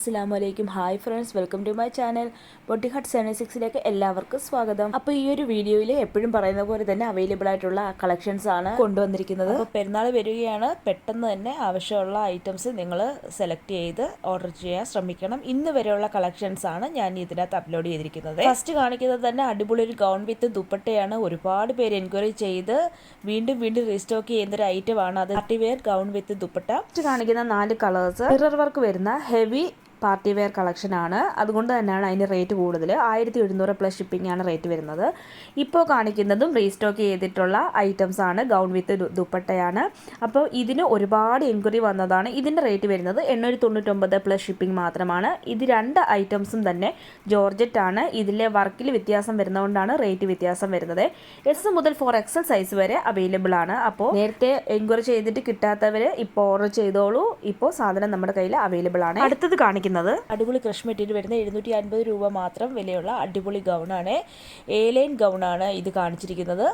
അസ്സലാമലൈക്കും hi friends, welcome to my channel ബോട്ടി hut 76ലേക്ക് എല്ലാവർക്കും സ്വാഗതം. അപ്പോൾ ഈ ഒരു വീഡിയോയിൽ എപ്പോഴും പറയുന്ന പോലെ തന്നെ അവൈലബിൾ ആയിട്ടുള്ള കളക്ഷൻസ് ആണ് കൊണ്ടുവന്നിരിക്കുന്നത്. അപ്പോൾ പെരുന്നാൾ വരികയാണ്, പെട്ടെന്ന് തന്നെ ആവശ്യമുള്ള ഐറ്റംസ് നിങ്ങൾ സെലക്ട് ചെയ്ത് ഓർഡർ ചെയ്യാൻ ശ്രമിക്കണം. ഇന്ന് വരെയുള്ള കളക്ഷൻസ് ആണ് ഞാൻ ഇതിനകത്ത് അപ്ലോഡ് ചെയ്തിരിക്കുന്നത്. ഫസ്റ്റ് കാണിക്കുന്നത് തന്നെ അടിപൊളി ഒരു ഗൗൺ വിത്ത് ദുപ്പട്ടയാണ്. ഒരുപാട് പേര് എൻക്വയറി ചെയ്ത് വീണ്ടും റീസ്റ്റോക്ക് ചെയ്യുന്ന ഒരു ഐറ്റമാണ് അത്. Party wear gown with dupatta. First കാണിക്കുന്ന 4 കളേഴ്സ് മിറർ വർക്ക് വരുന്ന ഹെവി പാർട്ടി വെയർ കളക്ഷൻ ആണ്. അതുകൊണ്ട് തന്നെയാണ് അതിൻ്റെ റേറ്റ് കൂടുതൽ. 1700 പ്ലസ് ഷിപ്പിംഗ് ആണ് റേറ്റ് വരുന്നത്. ഇപ്പോൾ കാണിക്കുന്നതും റീസ്റ്റോക്ക് ചെയ്തിട്ടുള്ള ഐറ്റംസ് ആണ്. ഗൗൺ വിത്ത് ദുപ്പട്ടയാണ്. അപ്പോൾ ഇതിന് ഒരുപാട് എൻക്വയറി വന്നതാണ്. ഇതിൻ്റെ റേറ്റ് വരുന്നത് 899 പ്ലസ് ഷിപ്പിംഗ് മാത്രമാണ്. ഇത് 2 ഐറ്റംസും തന്നെ ജോർജറ്റ് ആണ്. ഇതിലെ വർക്കിൽ വ്യത്യാസം വരുന്നതുകൊണ്ടാണ് റേറ്റ് വ്യത്യാസം വരുന്നത്. എസ് മുതൽ 4XL സൈസ് വരെ അവൈലബിൾ ആണ്. അപ്പോൾ നേരത്തെ എൻക്വയറി ചെയ്തിട്ട് കിട്ടാത്തവർ ഇപ്പോൾ ഓർഡർ ചെയ്തോളൂ. ഇപ്പോൾ സാധനം നമ്മുടെ കയ്യിൽ അവൈലബിൾ ആണ്. അടുത്തത് കാണിക്കുന്നത് അടിപൊളി ക്രഷ് മെറ്റീരിയൽ വരുന്ന 750 രൂപ മാത്രം വിലയുള്ള അടിപൊളി ഗൗണാണ്. ലൈൻ ഗൗണാണ് ഇത് കാണിച്ചിരിക്കുന്നത്.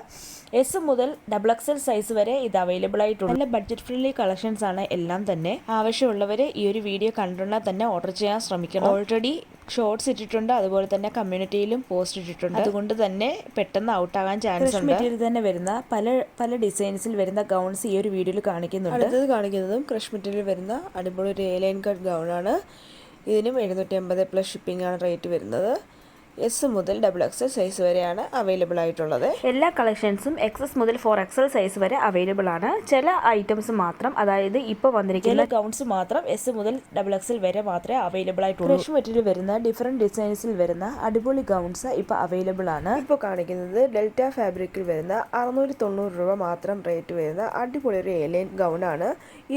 എസ് മുതൽ XXL സൈസ് വരെ ഇത് അവൈലബിൾ ആയിട്ടുണ്ട്. നല്ല ബഡ്ജറ്റ് ഫ്രണ്ട്ലി കളക്ഷൻസ് ആണ് എല്ലാം തന്നെ. ആവശ്യമുള്ളവർ ഈ ഒരു വീഡിയോ കണ്ടുകൊണ്ടാൽ തന്നെ ഓർഡർ ചെയ്യാൻ ശ്രമിക്കണം. ഓൾറെഡി ഷോർട്സ് ഇട്ടിട്ടുണ്ട്, അതുപോലെ തന്നെ കമ്മ്യൂണിറ്റിയിലും പോസ്റ്റ് ഇട്ടിട്ടുണ്ട്. അതുകൊണ്ട് തന്നെ പെട്ടെന്ന് ഔട്ടാകാൻ ചാൻസ് ഉണ്ട്. മെറ്റീരിയൽ തന്നെ വരുന്ന പല ഡിസൈൻസിൽ വരുന്ന ഗൗൺസ് ഈ ഒരു വീഡിയോയിൽ കാണിക്കുന്നുണ്ട്. അടുത്തത് കാണിക്കുന്നതും ക്രഷ് മെറ്റീരിയൽ വരുന്ന അടിപൊളി ഒരു ലൈൻ കട്ട് ഗൗണാണ്. ഇതിനും 750 പ്ലസ് ഷിപ്പിംഗ് ആണ് റേറ്റ് വരുന്നത്. എസ് മുതൽ XXL സൈസ് വരെയാണ് അവൈലബിൾ ആയിട്ടുള്ളത്. എല്ലാ കളക്ഷൻസും XS മുതൽ 4XL സൈസ് വരെ അവൈലബിൾ ആണ്. ചില ഐറ്റംസ് മാത്രം, അതായത് ഇപ്പോൾ വന്നിരിക്കുന്ന ഗൗൺസ് മാത്രം എസ് മുതൽ XXL വരെ മാത്രമേ അവൈലബിൾ ആയിട്ടുള്ളൂ. ക്രഷ് മെറ്റീരിയൽ വരുന്ന ഡിഫറെൻറ്റ് ഡിസൈൻസിൽ വരുന്ന അടിപൊളി ഗൗൺസ് ഇപ്പോൾ അവൈലബിൾ ആണ്. ഇപ്പോൾ കാണിക്കുന്നത് ഡെൽറ്റ ഫാബ്രിക്കിൽ വരുന്ന 690 രൂപ മാത്രം റേറ്റ് വരുന്ന അടിപൊളി ഒരു ലൈൻ ഗൗണാണ്.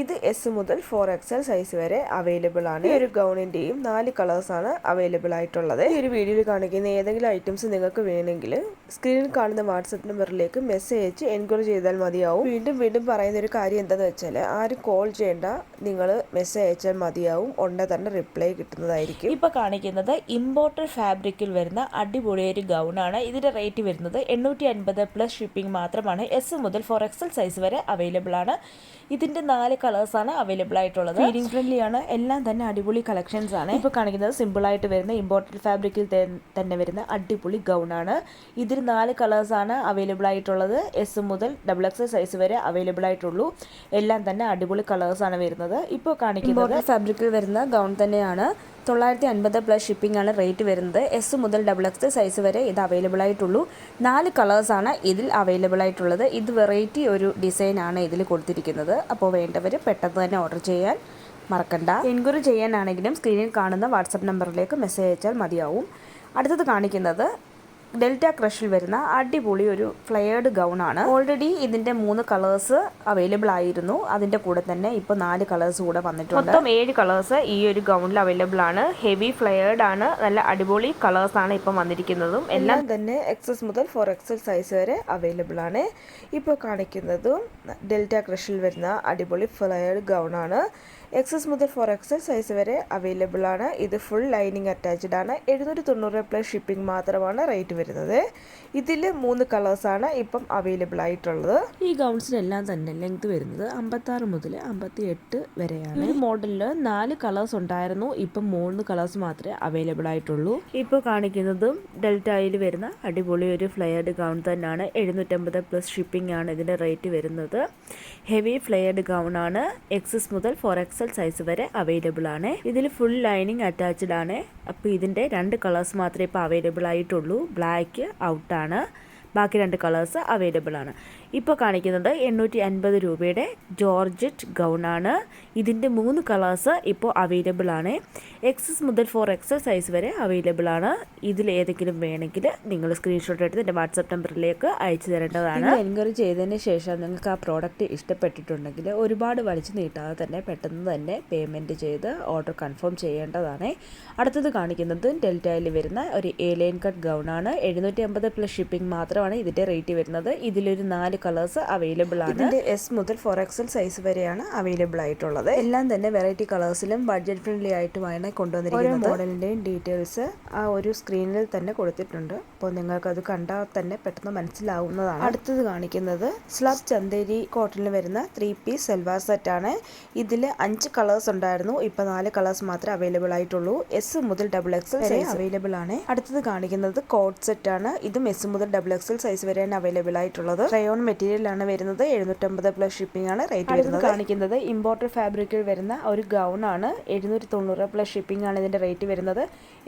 ഇത് എസ് മുതൽ 4XL സൈസ് വരെ അവൈലബിൾ ആണ്. ഈ ഒരു ഗൗണിൻ്റെയും 4 കളേഴ്സാണ് അവൈലബിൾ ആയിട്ടുള്ളത്. ഈ ഒരു വീഡിയോയിൽ കാണിക്കുന്ന ഏതെങ്കിലും ഐറ്റംസ് നിങ്ങൾക്ക് വേണമെങ്കിൽ സ്ക്രീനിൽ കാണുന്ന വാട്സപ്പ് നമ്പറിലേക്ക് മെസ്സേജ് അയച്ച് എൻക്വയറി ചെയ്താൽ മതിയാവും. വീണ്ടും പറയുന്ന ഒരു കാര്യം എന്താണെന്ന് വെച്ചാൽ ആരും കോൾ ചെയ്യേണ്ട, നിങ്ങൾ മെസ്സേജ് അയച്ചാൽ മതിയാവും. ഉടനെ തന്നെ റിപ്ലൈ കിട്ടുന്നതായിരിക്കും. ഇപ്പോൾ കാണിക്കുന്നത് ഇമ്പോർട്ടഡ് ഫാബ്രിക്കിൽ വരുന്ന അടിപൊളി ഒരു ഗൗണാണ്. ഇതിൻ്റെ റേറ്റ് വരുന്നത് 850 പ്ലസ് ഷിപ്പിംഗ് മാത്രമാണ്. എസ് മുതൽ 4XL സൈസ് വരെ അവൈലബിൾ ആണ്. ഇതിൻ്റെ 4 കളേഴ്സാണ് അവൈലബിൾ ആയിട്ടുള്ളത്. ഫീഡിംഗ് ഫ്രണ്ട്ലി ആണ്. എല്ലാം തന്നെ അടിപൊളി കളക്ഷൻസ് ആണ്. ഇപ്പോൾ കാണിക്കുന്നത് സിമ്പിളായിട്ട് വരുന്ന ഇമ്പോർട്ടഡ് ഫാബ്രിക്കിൽ തന്നെ വരുന്ന അടിപൊളി ഗൗണാണ്. ഇതിൽ 4 കളേഴ്സാണ് അവൈലബിൾ ആയിട്ടുള്ളത്. എസ് മുതൽ XXL സൈസ് വരെ അവൈലബിൾ ആയിട്ടുള്ളൂ. എല്ലാം തന്നെ അടിപൊളി കളേഴ്സാണ് വരുന്നത്. ഇപ്പോൾ കാണിക്കുന്നത് ഫാബ്രിക്കിൽ വരുന്ന ഗൗൺ തന്നെയാണ്. 950 പ്ലസ് ഷിപ്പിംഗ് ആണ് റേറ്റ് വരുന്നത്. എസ് മുതൽ XXL സൈസ് വരെ ഇത് അവൈലബിൾ ആയിട്ടുള്ളൂ. 4 കളേഴ്സാണ് ഇതിൽ അവൈലബിൾ ആയിട്ടുള്ളത്. ഇത് വെറൈറ്റി ഒരു ഡിസൈനാണ് ഇതിൽ കൊടുത്തിരിക്കുന്നത്. അപ്പോൾ വേണ്ടവർ പെട്ടെന്ന് തന്നെ ഓർഡർ ചെയ്യാൻ മറക്കണ്ട. എൻക്വയറി ചെയ്യാനാണെങ്കിലും സ്ക്രീനിൽ കാണുന്ന വാട്സപ്പ് നമ്പറിലേക്ക് മെസ്സേജ് അയച്ചാൽ മതിയാവും. അടുത്തത് കാണിക്കുന്നത് ഡെൽറ്റ ക്രഷിൽ വരുന്ന അടിപൊളി ഒരു ഫ്ലെയർഡ് ഗൗണാണ്. ഓൾറെഡി ഇതിൻ്റെ 3 കളേഴ്സ് അവൈലബിൾ ആയിരുന്നു. അതിൻ്റെ കൂടെ തന്നെ ഇപ്പോൾ 4 കളേഴ്സ് കൂടെ വന്നിട്ടുണ്ട്. മൊത്തം 7 കളേഴ്സ് ഈ ഒരു ഗൗണിൽ അവൈലബിൾ ആണ്. ഹെവി ഫ്ലെയർഡ് ആണ്. നല്ല അടിപൊളി കളേഴ്സാണ് ഇപ്പം വന്നിരിക്കുന്നതും. എല്ലാം തന്നെ XS മുതൽ 4XL സൈസ് വരെ അവൈലബിൾ ആണ്. ഇപ്പോൾ കാണിക്കുന്നതും ഡെൽറ്റ ക്രഷിൽ വരുന്ന അടിപൊളി ഫ്ലെയർഡ് ഗൗണാണ്. XS മുതൽ 4XL സൈസ് വരെ അവൈലബിൾ ആണ്. ഇത് ഫുൾ ലൈനിങ് അറ്റാച്ച്ഡ് ആണ്. 790 പ്ലസ് ഷിപ്പിംഗ് മാത്രമാണ് റേറ്റ് വരുന്നത്. ഇതിൽ 3 കളേഴ്സാണ് ഇപ്പം അവൈലബിൾ ആയിട്ടുള്ളത്. ഈ ഗൗൺസിനെല്ലാം തന്നെ ലെങ്ത് വരുന്നത് 56 മുതൽ 58 വരെയാണ്. ഈ മോഡലിൽ 4 കളേഴ്സ് ഉണ്ടായിരുന്നു. ഇപ്പം 3 കളേഴ്സ് മാത്രമേ അവൈലബിൾ ആയിട്ടുള്ളൂ. ഇപ്പോൾ കാണിക്കുന്നതും ഡെൽറ്റയിൽ വരുന്ന അടിപൊളി ഒരു ഫ്ലെയർഡ് ഗൗൺ തന്നെയാണ്. 750 പ്ലസ് ഷിപ്പിംഗ് ആണ് ഇതിൻ്റെ റേറ്റ് വരുന്നത്. ഹെവി ഫ്ലെയർഡ് ഗൗൺ ആണ്. XS മുതൽ 4XL സൈസ് വരെ അവൈലബിൾ ആണ്. ഇതിൽ ഫുൾ ലൈനിങ് അറ്റാച്ച്ഡ് ആണ്. അപ്പോൾ ഇതിൻ്റെ 2 കളേഴ്സ് മാത്രമേ ഇപ്പോൾ അവൈലബിൾ ആയിട്ടുള്ളൂ. ബ്ലാക്ക് ഔട്ടാണ്. ബാക്കി 2 കളേഴ്സ് അവൈലബിൾ ആണ്. ഇപ്പോൾ കാണിക്കുന്നത് 850 രൂപയുടെ ജോർജറ്റ് ഗൗണാണ്. ഇതിൻ്റെ 3 കളേഴ്സ് ഇപ്പോൾ അവൈലബിൾ ആണ്. XS മുതൽ 4XL സൈസ് വരെ അവൈലബിൾ ആണ്. ഇതിൽ ഏതെങ്കിലും വേണമെങ്കിൽ നിങ്ങൾ സ്ക്രീൻഷോട്ട് എടുത്ത് എൻ്റെ വാട്സപ്പ് നമ്പറിലേക്ക് അയച്ചു തരേണ്ടതാണ്. എൻക്വയറി ചെയ്തതിന് ശേഷം നിങ്ങൾക്ക് ആ പ്രോഡക്റ്റ് ഇഷ്ടപ്പെട്ടിട്ടുണ്ടെങ്കിൽ ഒരുപാട് വലിച്ചു നീട്ടാതെ തന്നെ പെട്ടെന്ന് തന്നെ പേയ്മെൻറ്റ് ചെയ്ത് ഓർഡർ കൺഫേം ചെയ്യേണ്ടതാണ്. അടുത്തത് കാണിക്കുന്നത് ഡെൽറ്റയിൽ വരുന്ന ഒരു ലൈൻ കട്ട് ഗൗണാണ്. 750 പ്ലസ് ഷിപ്പിംഗ് മാത്രമാണ് ഇതിൻ്റെ റേറ്റ് വരുന്നത്. ഇതിലൊരു 4 കളേഴ്സ് അവൈലബിൾ ആണ്. ഇതിന്റെ എസ് മുതൽ 4XL സൈസ് വരെയാണ് അവൈലബിൾ ആയിട്ടുള്ളത്. എല്ലാം തന്നെ വെറൈറ്റി കളേഴ്സിലും ബഡ്ജറ്റ് ഫ്രണ്ട്ലി ആയിട്ടുമാണ് കൊണ്ടുവന്നിരിക്കുന്നത്. ഓരോ മോഡലിന്റെയും ഡീറ്റെയിൽസ് ആ ഒരു സ്ക്രീനിൽ തന്നെ കൊടുത്തിട്ടുണ്ട്. അപ്പോൾ നിങ്ങൾക്ക് അത് കണ്ടാൽ തന്നെ പെട്ടെന്ന് മനസ്സിലാവുന്നതാണ്. അടുത്തത് കാണിക്കുന്നത് സ്ലബ് ചന്ദേരി കോട്ടണിൽ വരുന്ന 3 പീസ് സൽവാർ സെറ്റ് ആണ്. ഇതിൽ 5 കളേഴ്സ് ഉണ്ടായിരുന്നു. ഇപ്പൊ 4 കളേഴ്സ് മാത്രമേ അവൈലബിൾ ആയിട്ടുള്ളൂ. എസ് മുതൽ XXL സൈസ് അവൈലബിൾ ആണ്. അടുത്തത് കാണിക്കുന്നത് കോട്ട് സെറ്റ് ആണ്. ഇതും എസ് മുതൽ XXL സൈസ് വരെയാണ് അവൈലബിൾ ആയിട്ടുള്ളത്. റയോൺ മെറ്റീരിയൽ ആണ് വരുന്നത്. 750 പ്ലസ് ഷിപ്പിംഗ് ആണ് റേറ്റ് വരുന്നത്. കാണിക്കുന്നത് ഇമ്പോർട്ടഡ് ഫാബ്രിക്കിൽ വരുന്ന ഒരു ഗൗൺ ആണ്. 790 പ്ലസ് ഷിപ്പിംഗ് ആണ് ഇതിന്റെ റേറ്റ് വരുന്നത്.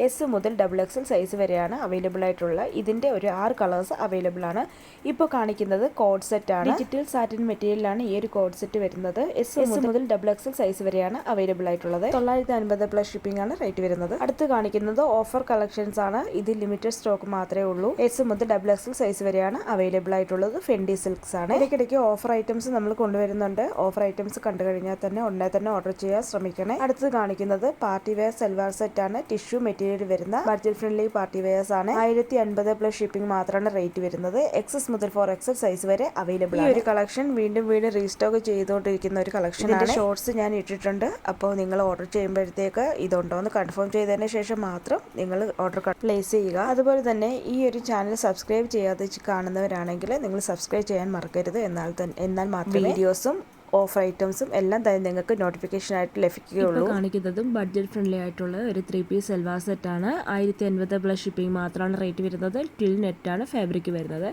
എസ് മുതൽ XXL സൈസ് വരെയാണ് അവൈലബിൾ ആയിട്ടുള്ള. ഇതിന്റെ ഒരു 6 കളേഴ്സ് അവൈലബിൾ ആണ്. ഇപ്പോൾ കാണിക്കുന്നത് കോഡ് സെറ്റ് ആണ്. ഡിജിറ്റൽ സാറ്റിൻ മെറ്റീരിയലാണ് ഈ ഒരു കോഡ് സെറ്റ് വരുന്നത്. എസ് മുതൽ XXL സൈസ് വരെയാണ് അവൈലബിൾ ആയിട്ടുള്ളത്. 950 പ്ലസ് ഷിപ്പിംഗ് ആണ് റേറ്റ് വരുന്നത്. അടുത്ത് കാണിക്കുന്നത് ഓഫർ കളക്ഷൻസ് ആണ്. ഇത് ലിമിറ്റഡ് സ്റ്റോക്ക് മാത്രമേ ഉള്ളൂ. എസ് മുതൽ XXL സൈസ് വരെയാണ് അവൈലബിൾ ആയിട്ടുള്ളത്. ഫെൻഡി സിൽക്സ് ആണ്. ഇടയ്ക്കിടയ്ക്ക് ഓഫർ ഐറ്റംസ് നമ്മൾ കൊണ്ടുവരുന്നുണ്ട്. ഓഫർ ഐറ്റംസ് കണ്ടു കഴിഞ്ഞാൽ തന്നെ ഉടനെ തന്നെ ഓർഡർ ചെയ്യാൻ ശ്രമിക്കണേ. അടുത്തത് കാണിക്കുന്നത് പാർട്ടി വെയർ സൽവാർ സെറ്റ് ആണ്. ടിഷ്യൂ മെറ്റീരിയൽ വരുന്ന ബഡ്ജറ്റ് ഫ്രണ്ട്ലി പാർട്ടി വെയർസ് ആണ്. 1050 പ്ലസ് ഷിപ്പിംഗ് മാത്രമാണ് റേറ്റ് വരുന്നത്. XS മുതൽ 4XL സൈസ് വരെ അവൈലബിൾ ആണ്. ഈ ഒരു കളക്ഷൻ വീണ്ടും റീസ്റ്റോക്ക് ചെയ്തുകൊണ്ടിരിക്കുന്ന ഒരു കളക്ഷൻ ആണ്. ഷോർട്സ് ഞാൻ ഇട്ടിട്ടുണ്ട്. അപ്പോൾ നിങ്ങൾ ഓർഡർ ചെയ്യുമ്പോഴത്തേക്ക് ഇതുണ്ടോ എന്ന് കൺഫേം ചെയ്തതിന് ശേഷം മാത്രം നിങ്ങൾ ഓർഡർ പ്ലേസ് ചെയ്യുക. അതുപോലെ തന്നെ ഈ ഒരു ചാനൽ സബ്സ്ക്രൈബ് ചെയ്യാതെ കാണുന്നവരാണെങ്കിൽ നിങ്ങൾ സബ്സ്ക്രൈബ് ചെയ്യാൻ മറക്കരുത്. എന്നാൽ മാത്രമേ വീഡിയോസും ഓഫർ ഐറ്റംസും എല്ലാം തന്നെ നിങ്ങൾക്ക് നോട്ടിഫിക്കേഷൻ ആയിട്ട് ലഭിക്കുകയുള്ളൂ. കാണിക്കുന്നതും ബഡ്ജറ്റ് ഫ്രണ്ട്ലി ആയിട്ടുള്ള ഒരു 3 പീസ് സൽവാർ സെറ്റ് ആണ്. 1050 പ്ലസ് ഷിപ്പിംഗ് മാത്രമാണ് റേറ്റ് വരുന്നത്. ട്വിൽ നെറ്റ് ആണ് ഫാബ്രിക് വരുന്നത്.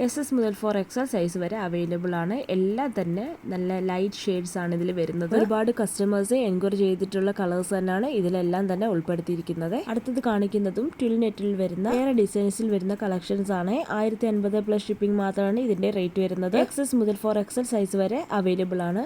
SS മുതൽ 4XL സൈസ് വരെ അവൈലബിൾ ആണ്. എല്ലാം തന്നെ നല്ല ലൈറ്റ് ഷെയ്ഡ്സ് ആണ് ഇതിൽ വരുന്നത്. ഒരുപാട് കസ്റ്റമേഴ്സ് എൻക്വയറി ചെയ്തിട്ടുള്ള കളേഴ്സ് തന്നെയാണ് ഇതിലെല്ലാം തന്നെ ഉൾപ്പെടുത്തിയിരിക്കുന്നത്. അടുത്തത് കാണിക്കുന്നതും ട്വിൽ നെറ്റിൽ വരുന്ന വേറെ ഡിസൈൻസിൽ വരുന്ന കളക്ഷൻസ് ആണ്. 1050 പ്ലസ് ഷിപ്പിംഗ് മാത്രമാണ് ഇതിന്റെ റേറ്റ് വരുന്നത്. XS മുതൽ 4XL സൈസ് വരെ അവൈലബിൾ ആണ്.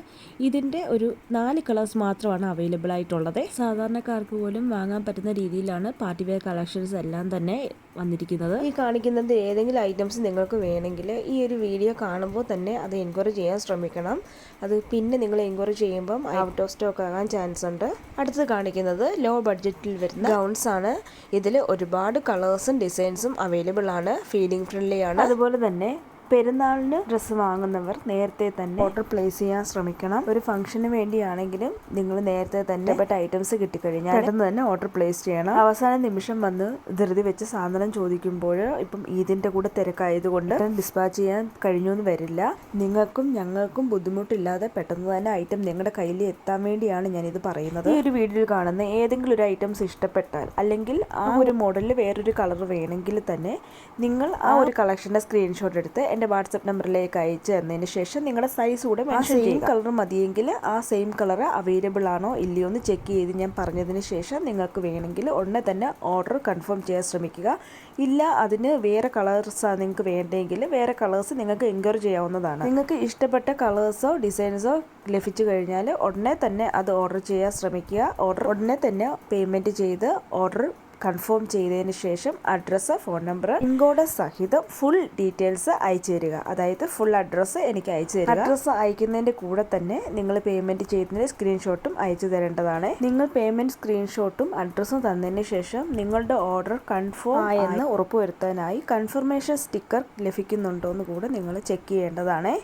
ഇതിന്റെ ഒരു 4 കളേഴ്സ് മാത്രമാണ് അവൈലബിൾ ആയിട്ടുള്ളത്. സാധാരണക്കാർക്ക് പോലും വാങ്ങാൻ പറ്റുന്ന രീതിയിലാണ് പാർട്ടി വെയർ കളക്ഷൻസ് എല്ലാം തന്നെ വന്നിരിക്കുന്നത്. ഈ കാണിക്കുന്നത് ഏതെങ്കിലും ഐറ്റംസ് നിങ്ങൾക്ക് വേണമെങ്കിൽ ഈ ഒരു വീഡിയോ കാണുമ്പോൾ തന്നെ അത് എൻക്വയറി ചെയ്യാൻ ശ്രമിക്കണം. അത് പിന്നെ നിങ്ങൾ എൻക്വയറി ചെയ്യുമ്പം ഔട്ട് ഓഫ് സ്റ്റോക്ക് ആകാൻ ചാൻസ് ഉണ്ട്. അടുത്തത് കാണിക്കുന്നത് ലോ ബഡ്ജറ്റിൽ വരുന്ന ഗൗൺസ് ആണ്. ഇതിൽ ഒരുപാട് കളേഴ്സും ഡിസൈൻസും അവൈലബിൾ ആണ്. ഫീഡിംഗ് ഫ്രണ്ട്ലി ആണ്. അതുപോലെ തന്നെ പെരുന്നാളിന് ഡ്രസ്സ് വാങ്ങുന്നവർ നേരത്തെ തന്നെ ഓർഡർ പ്ലേസ് ചെയ്യാൻ ശ്രമിക്കണം. ഒരു ഫംഗ്ഷന് വേണ്ടിയാണെങ്കിലും നിങ്ങൾ നേരത്തെ തന്നെ ഐറ്റംസ് കിട്ടിക്കഴിഞ്ഞാൽ പെട്ടെന്ന് തന്നെ ഓർഡർ പ്ലേസ് ചെയ്യണം. അവസാന നിമിഷം വന്ന് ധൃതി വെച്ച് സാധനം ചോദിക്കുമ്പോൾ ഇപ്പം ഈദിന്റെ കൂടെ തിരക്കായതുകൊണ്ട് ഡിസ്പാച്ച് ചെയ്യാൻ കഴിഞ്ഞൊന്നും വരില്ല. നിങ്ങൾക്കും ഞങ്ങൾക്കും ബുദ്ധിമുട്ടില്ലാതെ പെട്ടെന്ന് തന്നെ ഐറ്റം നിങ്ങളുടെ കയ്യിൽ എത്താൻ വേണ്ടിയാണ് ഞാനിത് പറയുന്നത്. ഈ ഒരു വീഡിയോയിൽ കാണുന്ന ഏതെങ്കിലും ഒരു ഐറ്റംസ് ഇഷ്ടപ്പെട്ടാൽ അല്ലെങ്കിൽ ആ ഒരു മോഡലിൽ വേറൊരു കളർ വേണമെങ്കിൽ തന്നെ നിങ്ങൾ ആ ഒരു കളക്ഷന്റെ സ്ക്രീൻഷോട്ട് എടുത്ത് എൻ്റെ വാട്സപ്പ് നമ്പറിലേക്ക് അയച്ചു തന്നതിന് ശേഷം നിങ്ങളുടെ സൈസ് കൂടെ മെൻഷൻ ചെയ്യുക. കളർ മതിയെങ്കിൽ ആ സെയിം കളർ അവൈലബിൾ ആണോ ഇല്ലയോ എന്ന് ചെക്ക് ചെയ്ത് ഞാൻ പറഞ്ഞതിന് ശേഷം നിങ്ങൾക്ക് വേണമെങ്കിൽ ഉടനെ തന്നെ ഓർഡർ കൺഫേം ചെയ്യാൻ ശ്രമിക്കുക. ഇല്ല അതിന് വേറെ കളേഴ്സാണ് നിങ്ങൾക്ക് വേണ്ടെങ്കിൽ വേറെ കളേഴ്സ് നിങ്ങൾക്ക് എൻക്വയറി ചെയ്യാവുന്നതാണ്. നിങ്ങൾക്ക് ഇഷ്ടപ്പെട്ട കളേഴ്സോ ഡിസൈൻസോ ലഭിച്ചു കഴിഞ്ഞാൽ ഉടനെ തന്നെ അത് ഓർഡർ ചെയ്യാൻ ശ്രമിക്കുക. ഉടനെ തന്നെ പേയ്മെൻറ്റ് ചെയ്ത് ഓർഡർ കൺഫേം ചെയ്തതിന് ശേഷം അഡ്രസ്സ്, ഫോൺ നമ്പർ, പിൻകോഡ് സഹിതം ഫുൾ ഡീറ്റെയിൽസ് അയച്ചു തരിക. അതായത് ഫുൾ അഡ്രസ്സ് എനിക്ക് അയച്ചു തരിക. അഡ്രസ്സ് അയക്കുന്നതിന്റെ കൂടെ തന്നെ നിങ്ങൾ പേയ്മെന്റ് ചെയ്യുന്നതിന് സ്ക്രീൻഷോട്ടും അയച്ചു തരേണ്ടതാണ്. നിങ്ങൾ പേയ്മെന്റ് സ്ക്രീൻഷോട്ടും അഡ്രസ്സും തന്നതിന് ശേഷം നിങ്ങളുടെ ഓർഡർ കൺഫേം ആയെന്ന് ഉറപ്പുവരുത്താനായി കൺഫർമേഷൻ സ്റ്റിക്കർ ലഭിക്കുന്നുണ്ടോ എന്ന് കൂടെ നിങ്ങൾ ചെക്ക് ചെയ്യേണ്ടതാണ്.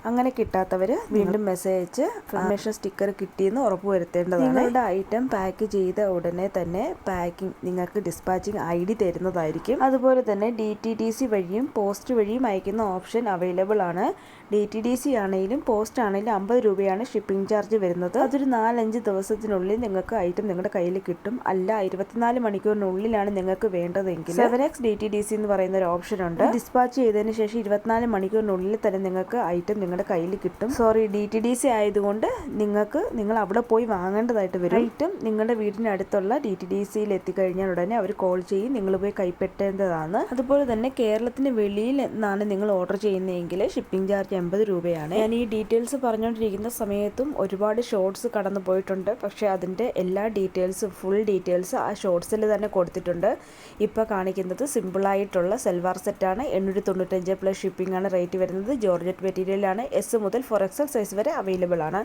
അങ്ങനെ കിട്ടാത്തവർ വീണ്ടും മെസ്സേജ് അയച്ച് കൺഫർമേഷൻ സ്റ്റിക്കർ കിട്ടിയെന്ന് ഉറപ്പുവരുത്തേണ്ടതാണ്. നിങ്ങളുടെ ഐറ്റം പാക്ക് ചെയ്ത ഉടനെ തന്നെ പാക്കിംഗ് നിങ്ങൾക്ക് ഡിസ്പാച്ചിങ് ID തരുന്നതായിരിക്കും. അതുപോലെ തന്നെ DTDC വഴിയും പോസ്റ്റ് വഴിയും അയക്കുന്ന ഓപ്ഷൻ അവൈലബിൾ ആണ്. DTDC ആണെങ്കിലും പോസ്റ്റ് ആണെങ്കിലും 50 രൂപയാണ് ഷിപ്പിംഗ് ചാർജ് വരുന്നത്. അതൊരു 4-5 ദിവസത്തിനുള്ളിൽ നിങ്ങൾക്ക് ഐറ്റം നിങ്ങളുടെ കയ്യിൽ കിട്ടും. അല്ല 24 മണിക്കൂറിനുള്ളിലാണ് നിങ്ങൾക്ക് വേണ്ടതെങ്കിൽ 7X DTDC എന്ന് പറയുന്ന ഒരു ഓപ്ഷൻ ഉണ്ട്. ഡിസ്പാച്ച് ചെയ്തതിന് ശേഷം 24 മണിക്കൂറിനുള്ളിൽ തന്നെ നിങ്ങൾക്ക് ഐറ്റം നിങ്ങളുടെ കയ്യിൽ കിട്ടും. DTDC ആയതുകൊണ്ട് നിങ്ങൾ അവിടെ പോയി വാങ്ങേണ്ടതായിട്ട് വരും. ഐറ്റം നിങ്ങളുടെ വീടിനടുത്തുള്ള DTDCയിൽ എത്തിക്കഴിഞ്ഞാൽ ഉടനെ അവർ കോൾ ചെയ്യും നിങ്ങൾ പോയി കൈപ്പറ്റേണ്ടതാണ്. അതുപോലെ തന്നെ കേരളത്തിന് വെളിയിൽ നിന്നാണ് നിങ്ങൾ ഓർഡർ ചെയ്യുന്നതെങ്കിൽ ഷിപ്പിംഗ് ചാർജ് 80 രൂപയാണ്. ഞാൻ ഈ ഡീറ്റെയിൽസ് പറഞ്ഞുകൊണ്ടിരിക്കുന്ന സമയത്തും ഒരുപാട് ഷോർട്സ് കടന്നു പോയിട്ടുണ്ട്. പക്ഷേ അതിൻ്റെ എല്ലാ ഡീറ്റെയിൽസും ഫുൾ ഡീറ്റെയിൽസ് ആ ഷോർട്സിൽ തന്നെ കൊടുത്തിട്ടുണ്ട്. ഇപ്പോൾ കാണിക്കുന്നത് സിമ്പിളായിട്ടുള്ള സൽവാർ സെറ്റാണ്. 895 പ്ലസ് ഷിപ്പിംഗ് ആണ് റേറ്റ് വരുന്നത്. ജോർജറ്റ് മെറ്റീരിയലാണ്. S മുതൽ 4XL സൈസ് വരെ അവൈലബിൾ ആണ്.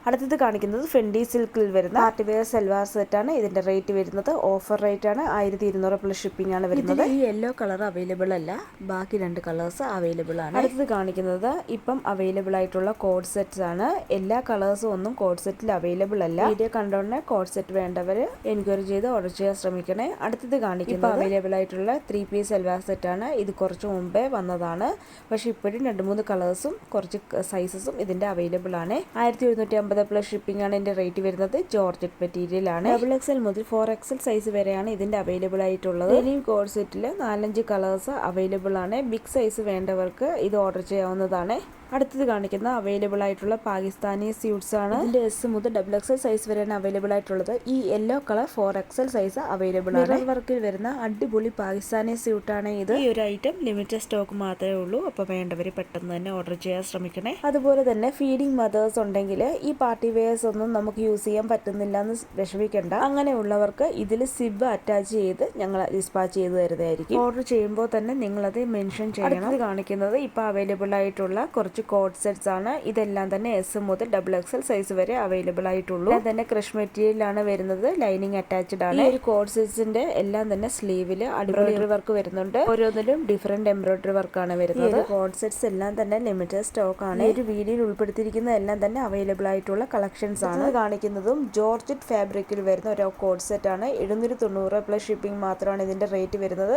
അടുത്തത് കാണിക്കുന്നത് ഫെൻഡി സിൽക്കിൽ വരുന്ന പാർട്ടി വെയർ സൽവാർ സെറ്റാണ്. ഇതിന്റെ റേറ്റ് വരുന്നത് ഓഫർ റേറ്റ് ആണ് 1200 പ്ലസ് ഷിപ്പിംഗ് ആണ് വരുന്നത്. ഈ യെല്ലോ കളർ അവൈലബിൾ അല്ല, ബാക്കി 2 കളേഴ്സ് അവൈലബിൾ ആണ്. അടുത്തത് കാണിക്കുന്നത് ഇപ്പം അവൈലബിൾ ആയിട്ടുള്ള കോഡ് സെറ്റ്സ് ആണ്. എല്ലാ കളേഴ്സും ഒന്നും കോഡ് സെറ്റിൽ അവൈലബിൾ അല്ല. വീഡിയോ കണ്ടോണ്ട് കോഡ് സെറ്റ് വേണ്ടവർ എൻക്വയറി ചെയ്ത് ഓർഡർ ചെയ്യാൻ ശ്രമിക്കണേ. അടുത്തത് കാണിക്കുന്നത് അവൈലബിൾ ആയിട്ടുള്ള 3 പീസ് സൽവാർ സെറ്റ് ആണ്. ഇത് കുറച്ച് മുമ്പേ വന്നതാണ്, പക്ഷെ ഇപ്പോഴും 2-3 കളേഴ്സും കുറച്ച് സൈസസും ഇതിന്റെ അവൈലബിൾ ആണ്. 1750 പ്ലസ് ഷിപ്പിംഗ് ആണ് ഇതിന്റെ റേറ്റ് വരുന്നത്. ജോർജറ്റ് മെറ്റീരിയൽ ആണ്. XXL മുതൽ 4XL സൈസ് വരെയാണ് ഇതിന്റെ അവൈലബിൾ ആയിട്ടുള്ളത്. ഡെനിം കോഡ് സെറ്റിൽ 4-5 കളേഴ്സ് അവൈലബിൾ ആണ്. ബിഗ് സൈസ് വേണ്ടവർക്ക് ഇത് ഓർഡർ ചെയ്യാവുന്നതാണ്. അടുത്തത് കാണിക്കുന്ന അവൈലബിൾ ആയിട്ടുള്ള പാകിസ്ഥാനി സ്യൂട്ട്സ് ആണ്. ഇതിന്റെ S മുതൽ XXL സൈസ് വരെയാണ് അവൈലബിൾ ആയിട്ടുള്ളത്. ഈ yellow colour 4XL size available ആണ്. മിറർ വർക്കിൽ വരുന്ന അടിപൊളി പാകിസ്ഥാനി സ്യൂട്ട് ആണ് ഇത്. ഈ ഒരു ഐറ്റം ലിമിറ്റഡ് സ്റ്റോക്ക് മാത്രമേ ഉള്ളൂ, അപ്പോൾ വേണ്ടവർ പെട്ടെന്ന് തന്നെ ഓർഡർ ചെയ്യാൻ ശ്രമിക്കണേ. അതുപോലെ തന്നെ ഫീഡിംഗ് മദേഴ്സ് ഉണ്ടെങ്കിൽ ഈ പാർട്ടി വെയേഴ്സ് ഒന്നും നമുക്ക് യൂസ് ചെയ്യാൻ പറ്റുന്നില്ല എന്ന് വിഷമിക്കേണ്ട. അങ്ങനെയുള്ളവർക്ക് ഇതിൽ സിബ് അറ്റാച്ച് ചെയ്ത് ഞങ്ങൾ ഡിസ്പാച്ച് ചെയ്ത് തരുന്നതായിരിക്കും. ഓർഡർ ചെയ്യുമ്പോൾ തന്നെ നിങ്ങളത് മെൻഷൻ ചെയ്യണം. ഇത് കാണിക്കുന്നത് ഇപ്പോൾ അവൈലബിൾ ആയിട്ടുള്ള കുറച്ച് കോഡ് സെറ്റ്സ് ആണ്. ഇതെല്ലാം തന്നെ S മുതൽ XXL സൈസ് വരെ അവൈലബിൾ ആയിട്ടുള്ളൂ. തന്നെ ക്രഷ് മെറ്റീരിയൽ ആണ് വരുന്നത്. ലൈനിങ് അറ്റാച്ച്ഡ് ആണ്. ഈ ഒരു കോഡ് സെറ്റ്സിന്റെ എല്ലാം തന്നെ സ്ലീവില് എംബ്രോയിഡറി വർക്ക് വരുന്നുണ്ട്. ഓരോന്നിലും ഡിഫറെന്റ് എംബ്രോയിഡറി വർക്ക് ആണ് വരുന്നത്. കോഡ് സെറ്റ്സ് എല്ലാം തന്നെ ലിമിറ്റഡ് സ്റ്റോക്ക് ആണ്. ഈ ഒരു വീഡിയോയിൽ ഉൾപ്പെടുത്തിയിരിക്കുന്ന എല്ലാം തന്നെ അവൈലബിൾ ആയിട്ടുള്ള കളക്ഷൻസ് ആണ്. കാണിക്കുന്നതും ജോർജറ്റ് ഫാബ്രിക്കിൽ വരുന്ന ഒരു കോഡ് സെറ്റ് ആണ്. 790 പ്ലസ് ഷിപ്പിംഗ് മാത്രമാണ് ഇതിന്റെ റേറ്റ് വരുന്നത്.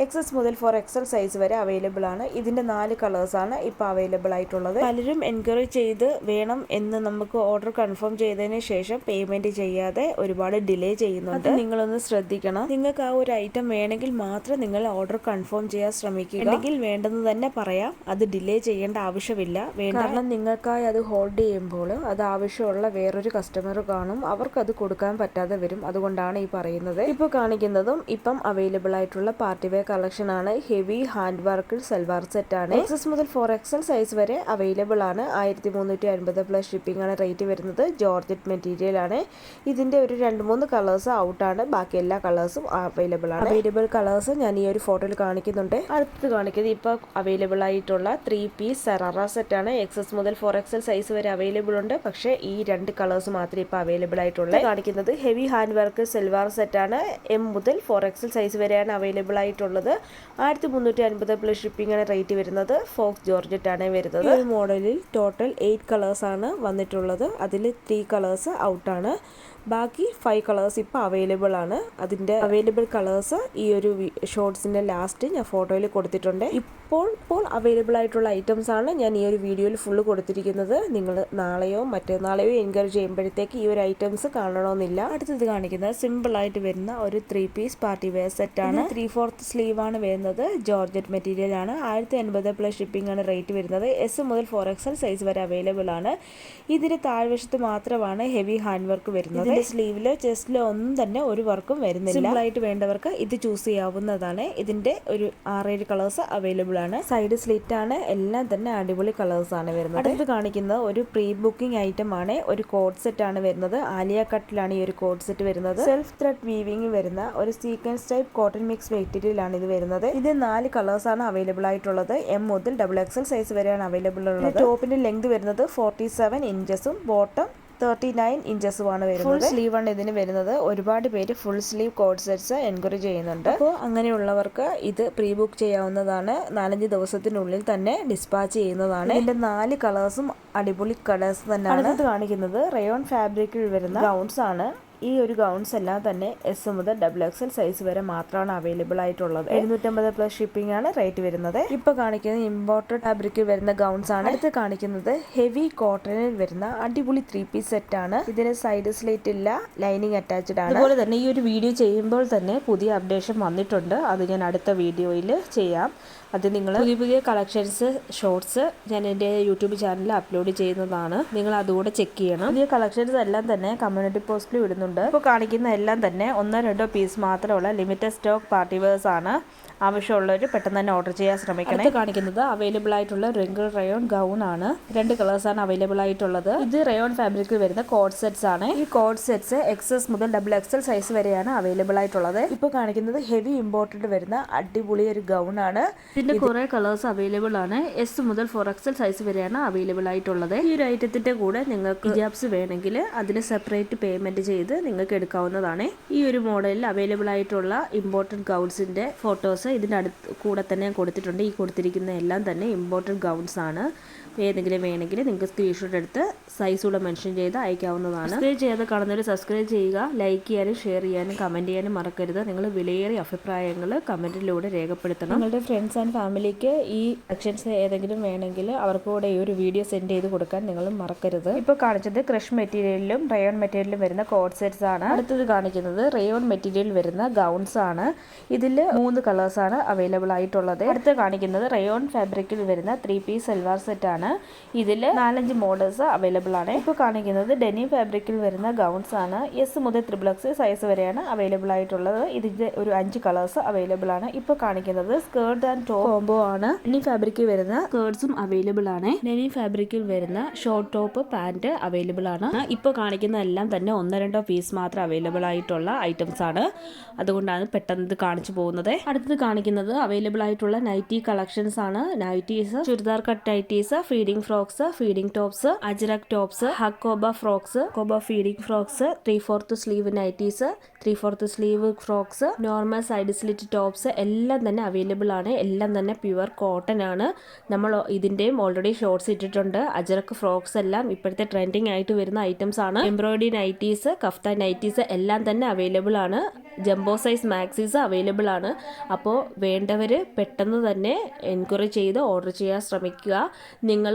XS മുതൽ 4XL സൈസ് വരെ അവൈലബിൾ ആണ്. ഇതിന്റെ 4 കളേഴ്സ് ആണ് ഇപ്പോൾ അവൈലബിൾ ആയിട്ടുള്ളത്. പലരും എൻക്വയറി ചെയ്ത് വേണം എന്ന് നമുക്ക് ഓർഡർ കൺഫേം ചെയ്തതിന് ശേഷം പേയ്മെന്റ് ചെയ്യാതെ ഒരുപാട് ഡിലേ ചെയ്യുന്നുണ്ട്. നിങ്ങളൊന്ന് ശ്രദ്ധിക്കണം. നിങ്ങൾക്ക് ആ ഒരു ഐറ്റം വേണമെങ്കിൽ മാത്രം നിങ്ങൾ ഓർഡർ കൺഫേം ചെയ്യാൻ ശ്രമിക്കുക. അല്ലെങ്കിൽ വേണ്ടെന്ന് തന്നെ പറയാം. അത് ഡിലേ ചെയ്യേണ്ട ആവശ്യമില്ല. കാരണം നിങ്ങൾക്കായി അത് ഹോൾഡ് ചെയ്യുമ്പോൾ അത് ആവശ്യമുള്ള വേറൊരു കസ്റ്റമർ കാണും, അവർക്ക് അത് കൊടുക്കാൻ പറ്റാതെ വരും. അതുകൊണ്ടാണ് ഈ പറയുന്നത്. ഇപ്പോൾ കാണിക്കുന്നതും ഇപ്പം അവൈലബിൾ ആയിട്ടുള്ള പാർട്ടി വെയർ കളക്ഷൻ ആണ്. ഹെവി ഹാൻഡ് വർക്കിൽ സൽവാർ സെറ്റ് ആണ്. XS മുതൽ 4XL സൈസ് വരെ അവൈലബിൾ ആണ്. 1350 പ്ലസ് ഷിപ്പിംഗ് ആണ് റേറ്റ് വരുന്നത്. ജോർജറ്റ് മെറ്റീരിയൽ ആണ്. ഇതിന്റെ ഒരു 2-3 കളേഴ്സ് ഔട്ട് ആണ്, ബാക്കി എല്ലാ കളേഴ്സും അവൈലബിൾ ആണ്. അവൈലബിൾ കളേഴ്സ് ഞാൻ ഈ ഒരു ഫോട്ടോയിൽ കാണിക്കുന്നുണ്ട്. അടുത്ത് കാണിക്കുന്നത് ഇപ്പൊ അവൈലബിൾ ആയിട്ടുള്ള 3 പീസ് സറാറ സെറ്റ് ആണ്. XS മുതൽ 4XL സൈസ് വരെ അവൈലബിൾ ഉണ്ട്, പക്ഷേ ഈ 2 കളേഴ്സ് മാത്രമേ ഇപ്പൊ അവൈലബിൾ ആയിട്ടുള്ളൂ. കാണിക്കുന്നത് heavy hand work salwar set ആണ്. M മുതൽ 4XL സൈസ് വരെയാണ് അവൈലബിൾ ആയിട്ടുള്ളത്. 1350 പ്ലസ് ഷിപ്പിംഗ് ആണ് റേറ്റ് വരുന്നത്. ഫോക്സ് ജോർജറ്റ് ആണ് വരുന്നത്. ഈ മോഡലിൽ ടോട്ടൽ 8 കളേഴ്സ് ആണ് വന്നിട്ടുള്ളത്. അതിൽ 3 കളേഴ്സ് ഔട്ട് ആണ്, ബാക്കി 5 കളേഴ്സ് ഇപ്പോൾ അവൈലബിൾ ആണ്. അതിൻ്റെ അവൈലബിൾ കളേഴ്സ് ഈ ഒരു ഷോർട്സിൻ്റെ ലാസ്റ്റ് ഞാൻ ഫോട്ടോയിൽ കൊടുത്തിട്ടുണ്ട്. ഇപ്പോൾ അവൈലബിൾ ആയിട്ടുള്ള ഐറ്റംസ് ആണ് ഞാൻ ഈ ഒരു വീഡിയോയിൽ ഫുള്ള് കൊടുത്തിരിക്കുന്നത്. നിങ്ങൾ നാളെയോ മറ്റന്നാളെയോ എൻകറേജ് ചെയ്യുമ്പോഴത്തേക്ക് ഈ ഒരു ഐറ്റംസ് കാണണമെന്നില്ല. അടുത്തത് കാണിക്കുന്നത് സിമ്പിളായിട്ട് വരുന്ന ഒരു 3 പീസ് പാർട്ടി വെയർ സെറ്റ് ആണ്. 3/4 സ്ലീവ് ആണ് വരുന്നത്. ജോർജറ്റ് മെറ്റീരിയൽ ആണ്. 1050 പ്ലസ് ഷിപ്പിംഗ് ആണ് റേറ്റ് വരുന്നത്. S മുതൽ 4XL സൈസ് വരെ അവൈലബിൾ ആണ്. ഇതിന്റെ താഴ്വശത്ത് മാത്രമാണ് ഹെവി ഹാൻഡ് വർക്ക് വരുന്നത്. സ്ലീവിലോ ചെസ്റ്റിലോ ഒന്നും തന്നെ ഒരു വർക്കും വരുന്നില്ല. സിമ്പിളായിട്ട് വേണ്ടവർക്ക് ഇത് ചൂസ് ചെയ്യാവുന്നതാണ്. ഇതിന്റെ ഒരു 6-7 കളേഴ്സ് അവൈലബിൾ ആണ്. സൈഡ് സ്ലിറ്റ് ആണ്. എല്ലാം തന്നെ അടിപൊളി കളേഴ്സ് ആണ് വരുന്നത്. അടുത്ത് കാണിക്കുന്നത് ഒരു പ്രീ ബുക്കിംഗ് ഐറ്റം ആണ്. ഒരു കോഡ് സെറ്റ് ആണ് വരുന്നത്. ആലിയ കട്ടിലാണ് ഈ ഒരു കോഡ് സെറ്റ് വരുന്നത്. സെൽഫ് ത്രെഡ് വീവിംഗ് വരുന്ന ഒരു sequence type cotton mix material ആണ് ഇത് വരുന്നത്. ഇത് 4 കളേഴ്സ് ആണ് അവൈലബിൾ ആയിട്ടുള്ളത്. M മുതൽ XXL സൈസ് വരെയാണ് അവൈലബിൾ ഉള്ളത്. ടോപ്പിന്റെ ലെങ്ത് വരുന്നത് 47 ഇഞ്ചസും ബോട്ടം 39 ഇഞ്ചസുമാണ് വരുന്നത്. ഫുൾ സ്ലീവ് ആണ് ഇതിന് വരുന്നത്. ഒരുപാട് പേര് full sleeve co-ord sets enquiry ചെയ്യുന്നുണ്ട്. അപ്പോൾ അങ്ങനെയുള്ളവർക്ക് ഇത് പ്രീ ബുക്ക് ചെയ്യാവുന്നതാണ്. 4-5 ദിവസത്തിനുള്ളിൽ തന്നെ ഡിസ്പാച്ച് ചെയ്യുന്നതാണ്. ഇതിന്റെ 4 കളേഴ്സും അടിപൊളി കളേഴ്സ് തന്നെയാണ്. അടുത്തത് കാണിക്കുന്നത് റയോൺ ഫാബ്രിക്കിൽ വരുന്ന ഗൗൺസ് ആണ്. ഈ ഒരു ഗൗൺസ് എല്ലാം തന്നെ S മുതൽ XXL സൈസ് വരെ മാത്രമാണ് അവൈലബിൾ ആയിട്ടുള്ളത്. 750 പ്ലസ് ഷിപ്പിംഗ് ആണ് റേറ്റ് വരുന്നത്. ഇപ്പൊ കാണിക്കുന്നത് ഇമ്പോർട്ടഡ് ഫാബ്രിക്കിൽ വരുന്ന ഗൗൺസ് ആണ്. അടുത്ത് കാണിക്കുന്നത് ഹെവി കോട്ടണിൽ വരുന്ന അടിപൊളി 3 പീസ് സെറ്റ് ആണ്. ഇതിന് സൈഡ് സ്ലിറ്റ് ഇല്ല, ലൈനിങ് അറ്റാച്ച്ഡ് ആണ്. അതുപോലെ തന്നെ ഈ ഒരു വീഡിയോ ചെയ്യുമ്പോൾ തന്നെ പുതിയ അപ്ഡേഷൻ വന്നിട്ടുണ്ട്. അത് ഞാൻ അടുത്ത വീഡിയോയിൽ ചെയ്യാം. അത് നിങ്ങൾ പുതിയ കളക്ഷൻസ് ഷോർട്സ് ഞാൻ എൻ്റെ യൂട്യൂബ് ചാനലിൽ അപ്ലോഡ് ചെയ്യുന്നതാണ്. നിങ്ങൾ അതുകൂടെ ചെക്ക് ചെയ്യണം. പുതിയ കളക്ഷൻസ് എല്ലാം തന്നെ കമ്മ്യൂണിറ്റി പോസ്റ്റിൽ ഇടുന്നുണ്ട്. വരുന്നുണ്ട്. ഇപ്പോൾ കാണിക്കുന്ന എല്ലാം തന്നെ 1-2 പീസ് മാത്രമുള്ള ലിമിറ്റഡ് സ്റ്റോക്ക് പാർട്ടി വെയർസ് ആണ്. ആവശ്യമുള്ളവർ പെട്ടെന്ന് തന്നെ ഓർഡർ ചെയ്യാൻ ശ്രമിക്കണം. അടുത്ത് കാണിക്കുന്നത് അവൈലബിൾ ആയിട്ടുള്ള റിങ്കിൾ റയോൺ ഗൗൺ ആണ്. 2 കളേഴ്സാണ് അവൈലബിൾ ആയിട്ടുള്ളത്. ഇത് റയോൺ ഫാബ്രിക്കിൽ വരുന്ന കോഡ് സെറ്റ്സ് ആണ്. ഈ കോഡ് സെറ്റ്സ് XS മുതൽ XXL സൈസ് വരെയാണ് അവൈലബിൾ ആയിട്ടുള്ളത്. ഇപ്പോൾ കാണിക്കുന്നത് ഹെവി ഇമ്പോർട്ടഡ് വരുന്ന അടിപൊളി ഒരു ഗൗൺ ആണ്. ഇതിന്റെ കുറെ കളേഴ്സ് അവൈലബിൾ ആണ്. S മുതൽ 4XL സൈസ് വരെയാണ് അവൈലബിൾ ആയിട്ടുള്ളത്. ഈ ഒരു ഐറ്റത്തിന്റെ കൂടെ നിങ്ങൾക്ക് ഹിജാബ്സ് വേണമെങ്കിൽ അതിന് സെപ്പറേറ്റ് പേയ്മെന്റ് ചെയ്ത് നിങ്ങൾക്ക് എടുക്കാവുന്നതാണ്. ഈ ഒരു മോഡലിൽ അവൈലബിൾ ആയിട്ടുള്ള ഇമ്പോർട്ടഡ് ഗൗൺസിന്റെ ഫോട്ടോസ് ഇതിൻ്റെ അടുത്ത് കൂടെ തന്നെ ഞാൻ കൊടുത്തിട്ടുണ്ട്. ഈ കൊടുത്തിരിക്കുന്ന എല്ലാം തന്നെ ഇമ്പോർട്ടഡ് ഗൗൺസ് ആണ്. ഏതെങ്കിലും വേണമെങ്കിൽ നിങ്ങൾക്ക് സ്ക്രീൻഷോട്ട് എടുത്ത് സൈസ് കൂടെ മെൻഷൻ ചെയ്ത് അയക്കാവുന്നതാണ്. സബ്സ്ക്രൈബ് ചെയ്യാതെ കാണുന്നവർ സബ്സ്ക്രൈബ് ചെയ്യുക. ലൈക്ക് ചെയ്യാനും ഷെയർ ചെയ്യാനും കമൻറ്റ് ചെയ്യാനും മറക്കരുത്. നിങ്ങൾ വിലയേറിയ അഭിപ്രായങ്ങൾ കമൻറ്റിലൂടെ രേഖപ്പെടുത്തണം. നിങ്ങളുടെ ഫ്രണ്ട്സ് ആൻഡ് ഫാമിലിക്ക് ഈ കളക്ഷൻസ് ഏതെങ്കിലും വേണമെങ്കിൽ അവർക്ക് കൂടെ ഈ ഒരു വീഡിയോ സെൻഡ് ചെയ്ത് കൊടുക്കാൻ നിങ്ങൾ മറക്കരുത്. ഇപ്പോൾ കാണിച്ചത് ക്രഷ് മെറ്റീരിയലിലും റയോൺ മെറ്റീരിയലിലും വരുന്ന കോഡ് സെറ്റ്സ് ആണ്. അടുത്തത് കാണിക്കുന്നത് റയോൺ മെറ്റീരിയൽ വരുന്ന ഗൗൺസ് ആണ്. ഇതിൽ 3 കളേഴ്സ് ആണ് അവൈലബിൾ ആയിട്ടുള്ളത്. അടുത്ത് കാണിക്കുന്നത് റയോൺ ഫാബ്രിക്കിൽ വരുന്ന 3 പീസ് സൽവാർ സെറ്റ് ആണ്. ഇതിൽ 4-5 മോഡൽസ് അവൈലബിൾ ആണ്. ഇപ്പോൾ കാണിക്കുന്നത് ഡെനിം ഫാബ്രിക്കിൽ വരുന്ന ഗൗൺസ് ആണ്. S മുതൽ XXL സൈസ് വരെയാണ് അവൈലബിൾ ആയിട്ടുള്ളത്. ഇതിന്റെ ഒരു 5 കളേഴ്സ് അവൈലബിൾ ആണ്. ഇപ്പോൾ കാണിക്കുന്നത് സ്കേർട്ട് ആൻഡ് ടോപ്പ് കോംബോ ആണ്. ഡെനിം ഫാബ്രിക്കിൽ വരുന്ന സ്കേർട്സും അവൈലബിൾ ആണ്. ഡെനിം ഫാബ്രിക്കിൽ വരുന്ന ഷോർട്ട് ടോപ്പ് പാന്റ് അവൈലബിൾ ആണ്. ഇപ്പോൾ കാണിക്കുന്ന എല്ലാം തന്നെ 1-2 പീസ് മാത്രം അവൈലബിൾ ആയിട്ടുള്ള ഐറ്റംസ് ആണ്. അതുകൊണ്ടാണ് പെട്ടെന്ന് ഇത് കാണിച്ചു പോകുന്നത്. അടുത്തത് കാണിക്കുന്നത് അവൈലബിൾ ആയിട്ടുള്ള നൈറ്റി കളക്ഷൻസ് ആണ്. Nighties, churidar cut nighties, feeding frocks, feeding tops, ajrakh tops, hakoba frocks, കോബ feeding frocks, 3/4 sleeve nighties, 3/4 sleeve frocks, normal side slit tops എല്ലാം തന്നെ അവൈലബിൾ ആണ്. എല്ലാം തന്നെ പ്യുവർ കോട്ടൺ ആണ്. നമ്മൾ ഇതിന്റെയും ഓൾറെഡി ഷോർട്സ് ഇട്ടിട്ടുണ്ട്. അജ്രക് ഫ്രോക്സ് എല്ലാം ഇപ്പോഴത്തെ ട്രെൻഡിങ് ആയിട്ട് വരുന്ന ഐറ്റംസ് ആണ്. എംബ്രോയിഡറി നൈറ്റീസ്, കഫ്താൻ നൈറ്റീസ് എല്ലാം തന്നെ അവൈലബിൾ ആണ്. ജംബോ സൈസ് മാക്സീസ് അവൈലബിൾ ആണ്. അപ്പോൾ വേണ്ടവർ പെട്ടെന്ന് തന്നെ എൻക്വയറി ചെയ്ത് ഓർഡർ ചെയ്യാൻ ശ്രമിക്കുക. നിങ്ങൾ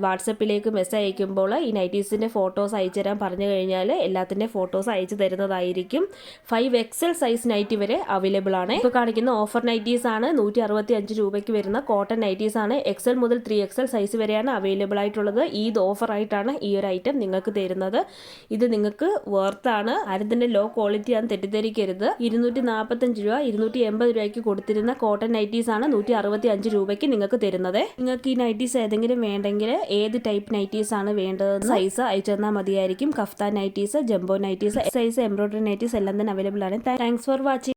വാട്സപ്പിലേക്ക് മെസ്സേജ് അയക്കുമ്പോൾ ഈ നൈറ്റീസിൻ്റെ ഫോട്ടോസ് അയച്ചു തരാൻ പറഞ്ഞു കഴിഞ്ഞാൽ എല്ലാത്തിൻ്റെ ഫോട്ടോസ് അയച്ചു തരുന്നതായിരിക്കും. 5XL സൈസ് നൈറ്റി വരെ അവൈലബിൾ ആണ്. ഇപ്പോൾ കാണിക്കുന്ന ഓഫർ നൈറ്റീസ് ആണ്. 165 രൂപയ്ക്ക് വരുന്ന കോട്ടൺ നൈറ്റീസ് ആണ്. XL മുതൽ 3XL സൈസ് വരെയാണ് അവൈലബിൾ ആയിട്ടുള്ളത്. ഈദ് ഓഫർ ആയിട്ടാണ് ഈ ഒരു ഐറ്റം നിങ്ങൾക്ക് തരുന്നത്. ഇത് നിങ്ങൾക്ക് വർത്താണ്. ആരും തന്നെ ലോ ക്വാളിറ്റി ആണ് തെറ്റിദ്ധരിക്കരുത്. 245 രൂപ 280 രൂപയ്ക്ക് കൊടുത്തിരുന്ന കോട്ടൺ നൈറ്റീസ് ആണ് 165 രൂപയ്ക്ക് നിങ്ങൾക്ക് തരുന്നത്. നിങ്ങൾക്ക് ഈ നൈറ്റീസ് ഏതെങ്കിലും വേണ്ടെങ്കിൽ ഏത് ടൈപ്പ് നൈറ്റീസ് ആണ് വേണ്ടതെന്ന് സൈസ് അയച്ചു തന്നാൽ മതിയായിരിക്കും. Kaftan nighties, jumbo nighties, size, embroidery nighties എല്ലാം തന്നെ അവൈലബിൾ ആണ്. Thanks for watching.